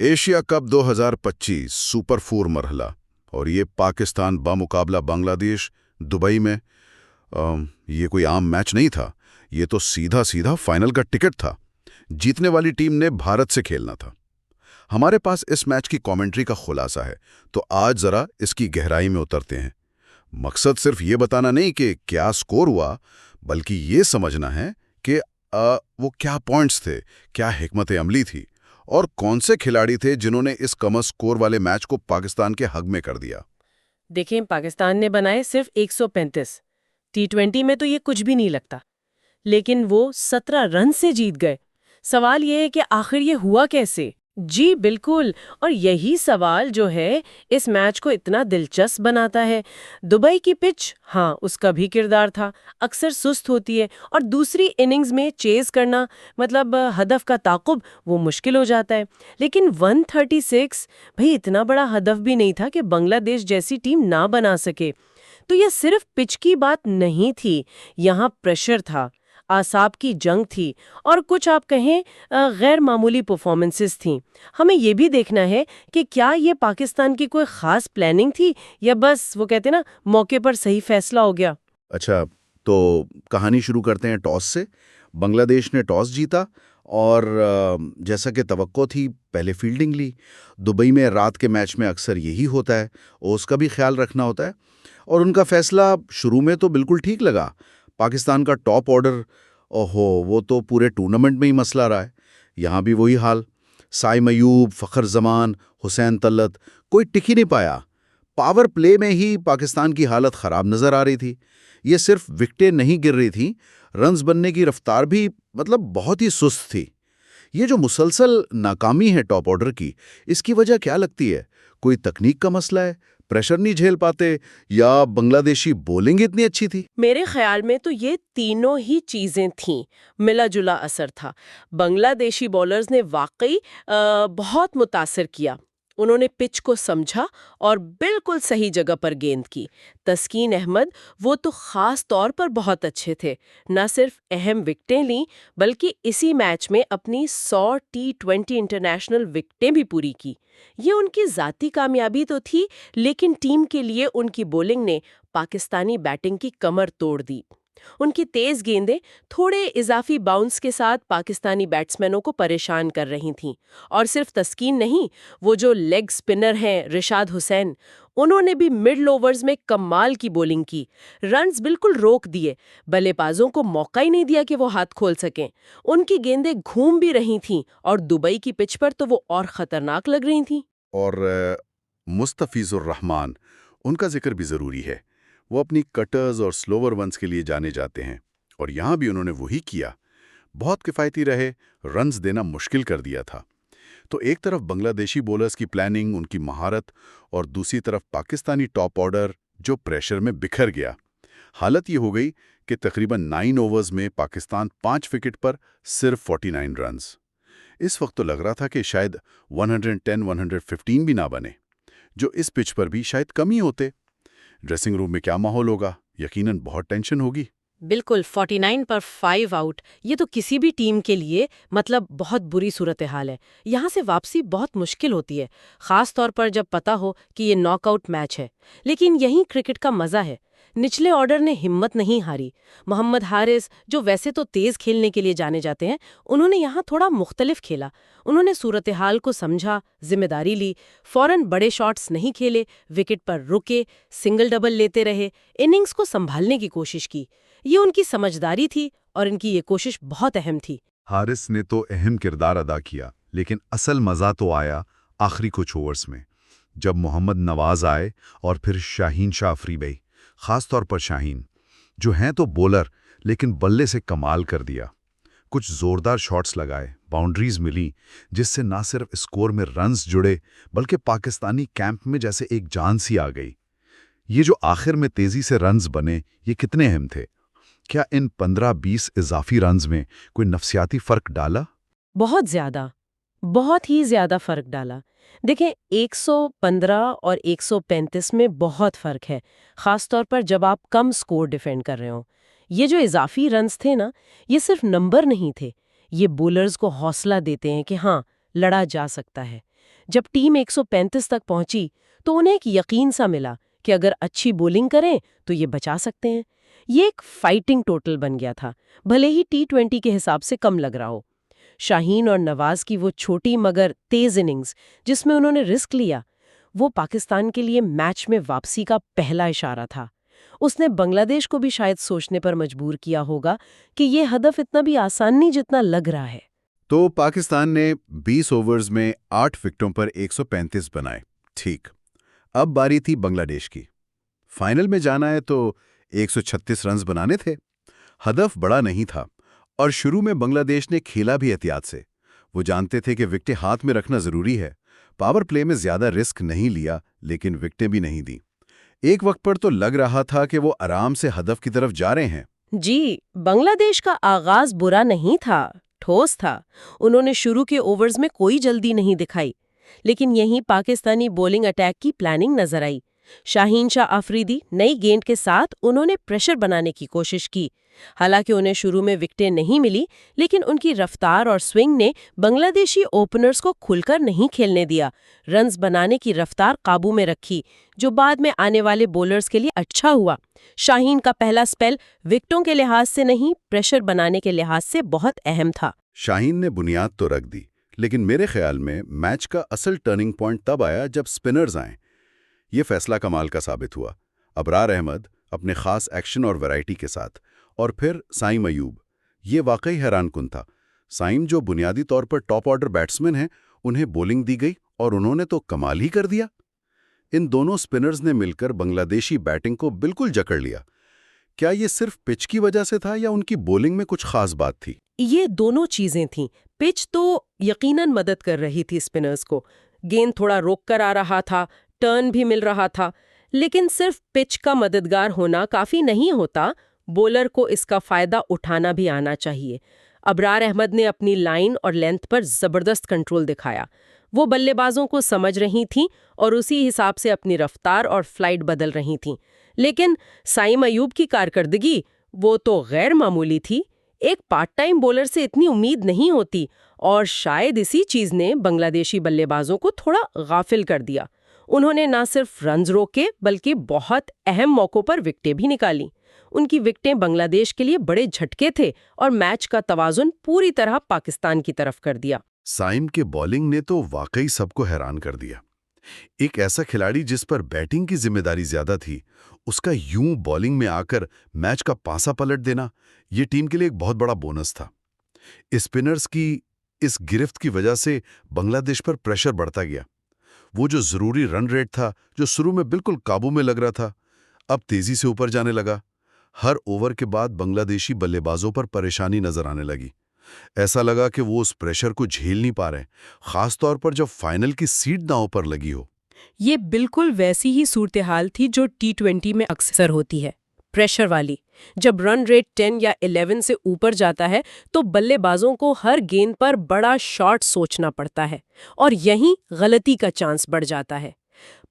Asia cup 2025 super 4 मरहला और ये Pakistan बामुकाबला Bangladesh Dubai में ये कोई आम मैच नहीं था। ये तो सीधा सीधा फाइनल का टिकट था। जीतने वाली टीम ने भारत से खेलना था। हमारे पास इस मैच की कमेंट्री का खुलासा है, तो आज जरा इसकी गहराई में उतरते हैं। मकसद सिर्फ ये बताना नहीं कि क्या स्कोर हुआ, बल्कि ये समझना है कि वो क्या पॉइंट्स थे, क्या हिकमत अमली थी और कौन से खिलाड़ी थे जिन्होंने इस कम स्कोर वाले मैच को पाकिस्तान के हक में कर दिया। देखें, पाकिस्तान ने बनाए सिर्फ 135। T20 में तो ये कुछ भी नहीं लगता, लेकिन वो 17 रन से जीत गए। सवाल ये है कि आखिर ये हुआ कैसे? जी बिल्कुल, और यही सवाल जो है इस मैच को इतना दिलचस्प बनाता है। दुबई की पिच, हाँ, उसका भी किरदार था। अक्सर सुस्त होती है और दूसरी इनिंग्स में चेज करना, मतलब हदफ का ताक़ुब, वो मुश्किल हो जाता है। लेकिन 136, भाई इतना बड़ा हदफ भी नहीं था कि बांग्लादेश जैसी टीम ना बना सके। तो यह सिर्फ पिच की बात नहीं थी, यहाँ प्रेशर था, आसाब की जंग थी और कुछ आप कहें गैर मामूली परफॉर्मेंसेस थीं। हमें ये भी देखना है कि क्या ये पाकिस्तान की कोई खास प्लानिंग थी या बस वो कहते ना मौके पर सही फैसला हो गया। अच्छा, तो कहानी शुरू करते हैं टॉस से। बांग्लादेश ने टॉस जीता और जैसा कि तवक्को थी पहले फील्डिंग ली। दुबई में रात के मैच में अक्सर यही होता है, उसका भी ख्याल रखना होता है और उनका फैसला शुरू में तो बिल्कुल ठीक लगा। पाकिस्तान का टॉप ऑर्डर, ओहो, वो तो पूरे टूर्नामेंट में ही मसला रहा है। यहाँ भी वही हाल, साइम अयूब, फ़खर जमान, हुसैन तलत, कोई टिक ही नहीं पाया। पावर प्ले में ही पाकिस्तान की हालत ख़राब नज़र आ रही थी। ये सिर्फ विकेटें नहीं गिर रही थी, रन्स बनने की रफ्तार भी बहुत ही सुस्त थी। ये जो मुसलसल नाकामी है टॉप ऑर्डर की, इसकी वजह क्या लगती है? कोई तकनीक का मसला है, प्रेशर नहीं झेल पाते, या बांग्लादेशी बॉलिंग इतनी अच्छी थी? मेरे ख्याल में तो ये तीनों ही चीजें थीं, मिला जुला असर था। बांग्लादेशी बॉलर्स ने वाकई बहुत मुतासिर किया। उन्होंने पिच को समझा और बिल्कुल सही जगह पर गेंद की। तस्कीन अहमद, वो तो खास तौर पर बहुत अच्छे थे। न सिर्फ अहम विकेटें लीं, बल्कि इसी मैच में अपनी 100 T20 इंटरनेशनल विकेटें भी पूरी की। ये उनकी ज़ाती कामयाबी तो थी, लेकिन टीम के लिए उनकी बॉलिंग ने पाकिस्तानी बैटिंग की कमर तोड़ दी। उनकी तेज गेंदें थोड़े इजाफी बाउंस के साथ पाकिस्तानी बैट्समैनों को परेशान कर रही थीं। और सिर्फ तस्कीन नहीं, वो जो लेग स्पिनर हैं रिशाद हुसैन, उन्होंने भी मिडल ओवर्स में कमाल की बॉलिंग की। रन्स बिल्कुल रोक दिए, बल्लेबाजों को मौका ही नहीं दिया कि वो हाथ खोल सकें। उनकी गेंदें घूम भी रही थीं और दुबई की पिच पर तो वो और खतरनाक लग रही थीं। और मुस्तफिजुर रहमान, उनका जिक्र भी ज़रूरी है। वो अपनी कटर्स और स्लोवर वंस के लिए जाने जाते हैं और यहाँ भी उन्होंने वही किया। बहुत किफ़ायती रहे, रन्स देना मुश्किल कर दिया था। तो एक तरफ बांग्लादेशी बॉलर्स की प्लानिंग, उनकी महारत, और दूसरी तरफ पाकिस्तानी टॉप ऑर्डर जो प्रेशर में बिखर गया। हालत ये हो गई कि तकरीबन 9 ओवर्स में पाकिस्तान 5 विकेट पर सिर्फ 49 रन्स। इस वक्त तो लग रहा था कि शायद 110-115 भी ना बने, जो इस पिच पर भी शायद कम ही होते। ड्रेसिंग रूम में क्या माहौल होगा? यकीनन बहुत टेंशन होगी। बिल्कुल, 49 पर 5 आउट, ये तो किसी भी टीम के लिए बहुत बुरी सूरत हाल है। यहाँ से वापसी बहुत मुश्किल होती है, खास तौर पर जब पता हो कि ये नॉकआउट मैच है। लेकिन यही क्रिकेट का मजा है। निचले ऑर्डर ने हिम्मत नहीं हारी। मोहम्मद हारिस, जो वैसे तो तेज खेलने के लिए जाने जाते हैं, उन्होंने यहाँ थोड़ा मुख्तलिफ खेला। उन्होंने सूरत हाल को समझा, जिम्मेदारी ली, फौरन बड़े शॉट्स नहीं खेले, विकेट पर रुके, सिंगल डबल लेते रहे, इनिंग्स को संभालने की कोशिश की। ये उनकी समझदारी थी और इनकी ये कोशिश बहुत अहम थी। हारिस ने तो अहम किरदार अदा किया, लेकिन असल मज़ा तो आया आखिरी कुछ ओवर्स में, जब मोहम्मद नवाज आए और फिर शाहीन शाह अफरीदी। ख़ास तौर पर शाहीन, जो हैं तो बॉलर, लेकिन बल्ले से कमाल कर दिया। कुछ ज़ोरदार शॉट्स लगाए, बाउंड्रीज मिली, जिससे ना सिर्फ स्कोर में रन्स जुड़े, बल्कि पाकिस्तानी कैंप में जैसे एक जान सी आ गई। ये जो आखिर में तेज़ी से रन्स बने, ये कितने अहम थे? क्या इन 15-20 इजाफी रन्स में कोई नफसियाती फ़र्क डाला? बहुत ज़्यादा, बहुत ही ज़्यादा फ़र्क डाला। देखें, 115 और 135 में बहुत फ़र्क है, ख़ास तौर पर जब आप कम स्कोर डिफेंड कर रहे हो। ये जो इजाफी रन्स थे ना, ये सिर्फ नंबर नहीं थे, ये बॉलर्स को हौसला देते हैं कि हाँ, लड़ा जा सकता है। जब टीम 135 तक पहुंची तो उन्हें एक यकीन सा मिला कि अगर अच्छी बॉलिंग करें तो ये बचा सकते हैं। ये एक फाइटिंग टोटल बन गया था, भले ही T20 के हिसाब से कम लग रहा हो। शाहीन और नवाज की वो छोटी मगर तेज इनिंग्स जिसमें उन्होंने रिस्क लिया, वो पाकिस्तान के लिए मैच में वापसी का पहला इशारा था। उसने बांग्लादेश को भी शायद सोचने पर मजबूर किया होगा कि ये हदफ इतना भी आसान नहीं जितना लग रहा है। तो पाकिस्तान ने 20 ओवर्स में 8 विकेटों पर 135 बनाए। ठीक, अब बारी थी बांग्लादेश की। फाइनल में जाना है तो 136 रन्स बनाने थे। हदफ बड़ा नहीं था और शुरू में बांग्लादेश ने खेला भी एहतियात से। वो जानते थे कि विकेटें हाथ में रखना जरूरी है। पावर प्ले में ज्यादा रिस्क नहीं लिया, लेकिन विकेटें भी नहीं दी। एक वक्त पर तो लग रहा था कि वो आराम से हदफ की तरफ जा रहे हैं। जी, बांग्लादेश का आगाज बुरा नहीं था, ठोस था। उन्होंने शुरू के ओवर्स में कोई जल्दी नहीं दिखाई, लेकिन यहीं पाकिस्तानी बॉलिंग अटैक की प्लानिंग नजर आई। शाहीन शाह अफरीदी नई गेंद के साथ उन्होंने प्रेशर बनाने की कोशिश की। हालांकि उन्हें शुरू में विकेटें नहीं मिली, लेकिन उनकी रफ्तार और स्विंग ने बांग्लादेशी ओपनर्स को खुलकर नहीं खेलने दिया। रन्स बनाने की रफ्तार काबू में रखी, जो बाद में आने वाले बॉलर्स के लिए अच्छा हुआ। शाहीन का पहला स्पेल विकेटों के लिहाज से नहीं, प्रेशर बनाने के लिहाज से बहुत अहम था। शाहीन ने बुनियाद तो रख दी, लेकिन मेरे ख्याल में मैच का असल टर्निंग पॉइंट तब आया जब स्पिनर्स आए। ये फैसला कमाल का साबित हुआ। अबरार अहमद अपने खास एक्शन और वैरायटी के साथ, और फिर साइम अयूब। ये वाकई हैरानकुन था। साइम, जो बुनियादी तौर पर टॉप ऑर्डर बैट्समैन हैं, उन्हें बॉलिंग दी गई और उन्होंने तो कमाल ही कर दिया। इन दोनों स्पिनर्स ने मिलकर बांग्लादेशी बैटिंग को बिल्कुल जकड़ लिया। क्या ये सिर्फ पिच की वजह से था या उनकी बॉलिंग में कुछ खास बात थी? ये दोनों चीजें थीं। पिच तो यकीनन मदद कर रही थी स्पिनर्स को। गेंद थोड़ा रोक कर आ रहा था, टर्न भी मिल रहा था। लेकिन सिर्फ पिच का मददगार होना काफी नहीं होता, बॉलर को इसका फायदा उठाना भी आना चाहिए। अबरार अहमद ने अपनी लाइन और लेंथ पर जबरदस्त कंट्रोल दिखाया। वो बल्लेबाजों को समझ रही थीं और उसी हिसाब से अपनी रफ्तार और फ्लाइट बदल रही थीं। लेकिन साइम अयूब की कारकर्दगी वो तो गैर मामूली थी। एक पार्ट टाइम बॉलर से इतनी उम्मीद नहीं होती, और शायद इसी चीज ने बांग्लादेशी बल्लेबाजों को थोड़ा गाफिल कर दिया। उन्होंने ना सिर्फ रन्स रोके, बल्कि बहुत अहम मौकों पर विकेटें भी निकाली। उनकी विकेटें बांग्लादेश के लिए बड़े झटके थे और मैच का तवाजुन पूरी तरह पाकिस्तान की तरफ कर दिया। साइम के बॉलिंग ने तो वाकई सबको हैरान कर दिया। एक ऐसा खिलाड़ी जिस पर बैटिंग की जिम्मेदारी ज्यादा थी, उसका यूं बॉलिंग में आकर मैच का पासा पलट देना, ये टीम के लिए एक बहुत बड़ा बोनस था। स्पिनर्स की इस गिरफ्त की वजह से बांग्लादेश पर प्रेशर बढ़ता गया। वो जो जरूरी रन रेट था, जो शुरू में बिल्कुल काबू में लग रहा था, अब तेजी से ऊपर जाने लगा। हर ओवर के बाद बांग्लादेशी बल्लेबाजों पर परेशानी नजर आने लगी। ऐसा लगा कि वो उस प्रेशर को झेल नहीं पा रहे, खासतौर पर जब फाइनल की सीट दांव पर लगी हो। ये बिल्कुल वैसी ही सूरत-ए-हाल थी जो T20 में अक्सर होती है, प्रेशर वाली। जब रन रेट 10 या 11 से ऊपर जाता है तो बल्लेबाजों को हर गेंद पर बड़ा शॉट सोचना पड़ता है, और यहीं गलती का चांस बढ़ जाता है।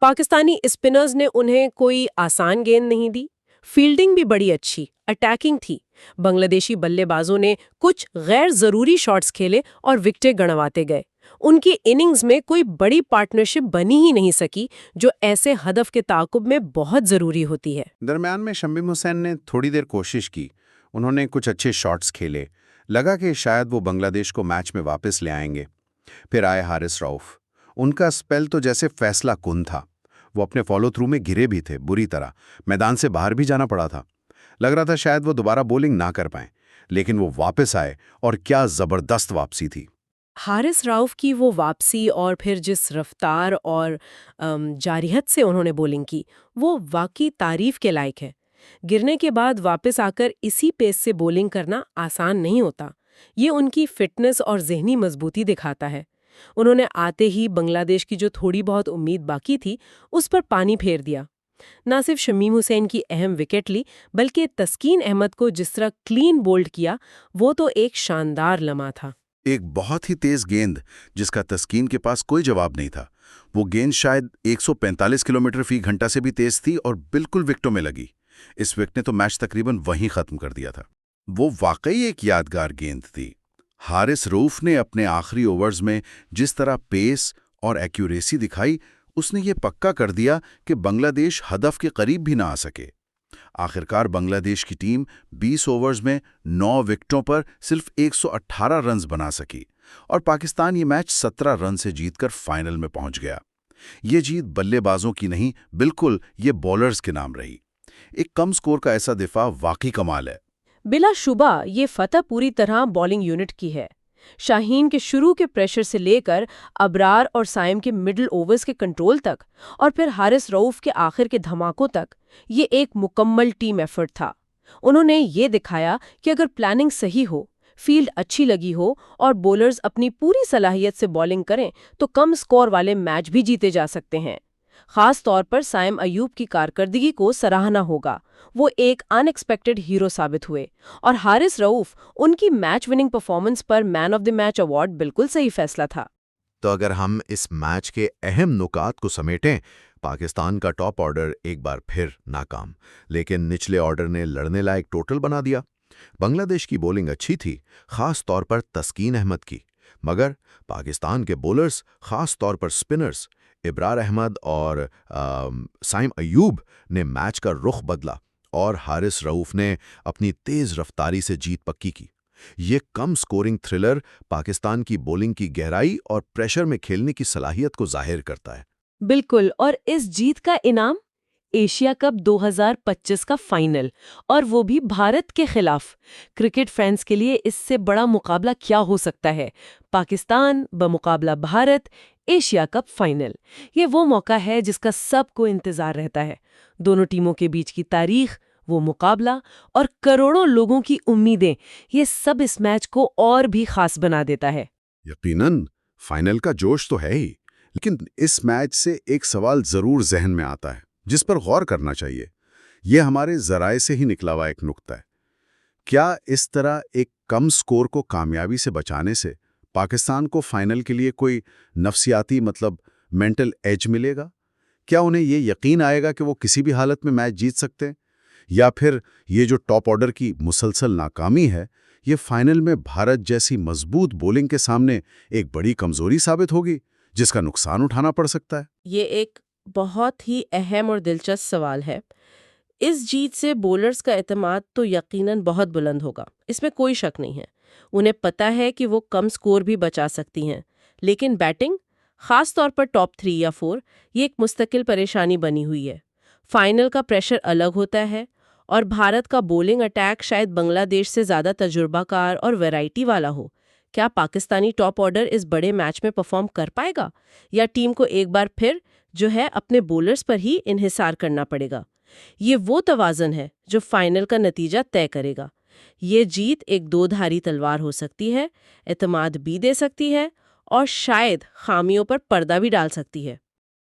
पाकिस्तानी स्पिनर्स ने उन्हें कोई आसान गेंद नहीं दी। फील्डिंग भी बड़ी अच्छी, अटैकिंग थी। बांग्लादेशी बल्लेबाजों ने कुछ गैर जरूरी शॉट्स खेले और विकेटें गंवाते गए। उनकी इनिंग्स में कोई बड़ी पार्टनरशिप बनी ही नहीं सकी, जो ऐसे हदफ के ताकुब में बहुत जरूरी होती है। दरमियान में शमीम हुसैन ने थोड़ी देर कोशिश की। उन्होंने कुछ अच्छे शॉट्स खेले। लगा कि शायद वो बांग्लादेश को मैच में वापस ले आएंगे। फिर आए हारिस रऊफ। उनका स्पेल तो जैसे फैसला कुन था। वो अपने फॉलो थ्रू में गिरे भी थे बुरी तरह, मैदान से बाहर भी जाना पड़ा था। लग रहा था शायद वो दोबारा बॉलिंग ना कर पाए, लेकिन वो वापस आए, और क्या जबरदस्त वापसी थी। हारिस रऊफ की वो वापसी और फिर जिस रफ्तार और जारियत से उन्होंने बॉलिंग की, वो वाकई तारीफ के लायक है। गिरने के बाद वापस आकर इसी पेस से बॉलिंग करना आसान नहीं होता। ये उनकी फिटनेस और जहनी मजबूती दिखाता है। उन्होंने आते ही बांग्लादेश की जो थोड़ी बहुत उम्मीद बाकी थी, उस पर पानी फेर दिया। ना सिर्फ शमीम हुसैन की अहम विकेट ली, बल्कि तस्कीन अहमद को जिस तरह क्लीन बोल्ड किया, वो तो एक शानदार लम्हा था। एक बहुत ही तेज गेंद जिसका तस्कीन के पास कोई जवाब नहीं था। वो गेंद शायद 145 किलोमीटर फी घंटा से भी तेज थी और बिल्कुल विकेटों में लगी। इस विकेट ने तो मैच तकरीबन वहीं खत्म कर दिया था। वो वाकई एक यादगार गेंद थी। हारिस रऊफ ने अपने आखिरी ओवर्स में जिस तरह पेस और एक्यूरेसी दिखाई, उसने ये पक्का कर दिया कि बांग्लादेश हदफ के करीब भी ना आ सके। आखिरकार बांग्लादेश की टीम 20 ओवर्स में 9 विकेटों पर सिर्फ 118 रन्स बना सकी और पाकिस्तान ये मैच 17 रन से जीतकर फाइनल में पहुंच गया। ये जीत बल्लेबाजों की नहीं, बिल्कुल ये बॉलर्स के नाम रही। एक कम स्कोर का ऐसा दिफा वाकई कमाल है। बिलाशुबा ये फतह पूरी तरह बॉलिंग यूनिट की है। शाहीन के शुरू के प्रेशर से लेकर अबरार और साइम के मिडिल ओवर्स के कंट्रोल तक और फिर हारिस रऊफ के आखिर के धमाकों तक, ये एक मुकम्मल टीम एफर्ट था। उन्होंने ये दिखाया कि अगर प्लानिंग सही हो, फील्ड अच्छी लगी हो और बॉलर्स अपनी पूरी सलाहियत से बॉलिंग करें तो कम स्कोर वाले मैच भी जीते जा सकते हैं। खास तौर पर साइम अयूब की कारकर्दगी को सराहना होगा। वो एक अनएक्सपेक्टेड हीरो साबित हुए और हारिस रऊफ उनकी मैच विनिंग परफॉर्मेंस पर man of the match award बिल्कुल सही फैसला था। तो अगर हम इस मैच के अहम नुकात को समेटें, पाकिस्तान का टॉप ऑर्डर एक बार फिर नाकाम, लेकिन निचले ऑर्डर ने लड़ने लायक टोटल बना दिया। बांग्लादेश की बॉलिंग अच्छी थी, खास तौर पर तस्कीन अहमद की, मगर पाकिस्तान के बॉलर्स, खास तौर पर स्पिनर्स इब्रार अहमद और साइम अयूब ने मैच का रुख बदला और हारिस रऊफ ने अपनी तेज रफ्तारी से जीत पक्की की। ये कम स्कोरिंग थ्रिलर पाकिस्तान की बॉलिंग की गहराई और प्रेशर में खेलने की सलाहियत को जाहिर करता है। बिल्कुल, और इस जीत का इनाम एशिया कप 2025 का फाइनल, और वो भी भारत के खिलाफ। क्रिकेट फैंस के लिए इससे बड़ा मुकाबला क्या हो सकता है? पाकिस्तान बमुकाबला भारत, एशिया कप फाइनल। ये वो मौका है जिसका सबको इंतजार रहता है। दोनों टीमों के बीच की तारीख, वो मुकाबला और करोड़ों लोगों की उम्मीदें, ये सब इस मैच को और भी खास बना देता है। यकीनन फाइनल का जोश तो है ही, लेकिन इस मैच से एक सवाल जरूर जहन में आता है जिस पर गौर करना चाहिए। यह हमारे जराए से ही निकला हुआ एक नुक्ता है। क्या इस तरह एक कम स्कोर को कामयाबी से बचाने से पाकिस्तान को फाइनल के लिए कोई नफसियाती मेंटल एज मिलेगा? क्या उन्हें ये यकीन आएगा कि वो किसी भी हालत में मैच जीत सकते हैं? या फिर ये जो टॉप ऑर्डर की मुसलसल नाकामी है, ये फाइनल में भारत जैसी मजबूत बॉलिंग के सामने एक बड़ी कमजोरी साबित होगी जिसका नुकसान उठाना पड़ सकता है? ये एक बहुत ही अहम और दिलचस्प सवाल है। इस जीत से बॉलर्स का एतमाद तो यकीनन बहुत बुलंद होगा, इसमें कोई शक नहीं है। उन्हें पता है कि वो कम स्कोर भी बचा सकती हैं, लेकिन बैटिंग, खास तौर पर टॉप 3 या 4, ये एक मुस्तकिल परेशानी बनी हुई है। फाइनल का प्रेशर अलग होता है और भारत का बॉलिंग अटैक शायद बांग्लादेश से ज़्यादा तजुर्बाकार और वैरायटी वाला हो। क्या पाकिस्तानी टॉप ऑर्डर इस बड़े मैच में परफॉर्म कर पाएगा, या टीम को एक बार फिर जो है अपने बॉलर्स पर ही इन्हिसार करना पड़ेगा? ये वो तवाज़न है जो फाइनल का नतीजा तय करेगा। ये जीत एक दो-धारी तलवार हो सकती है, एतमाद भी दे सकती है और शायद खामियों पर पर्दा भी डाल सकती है।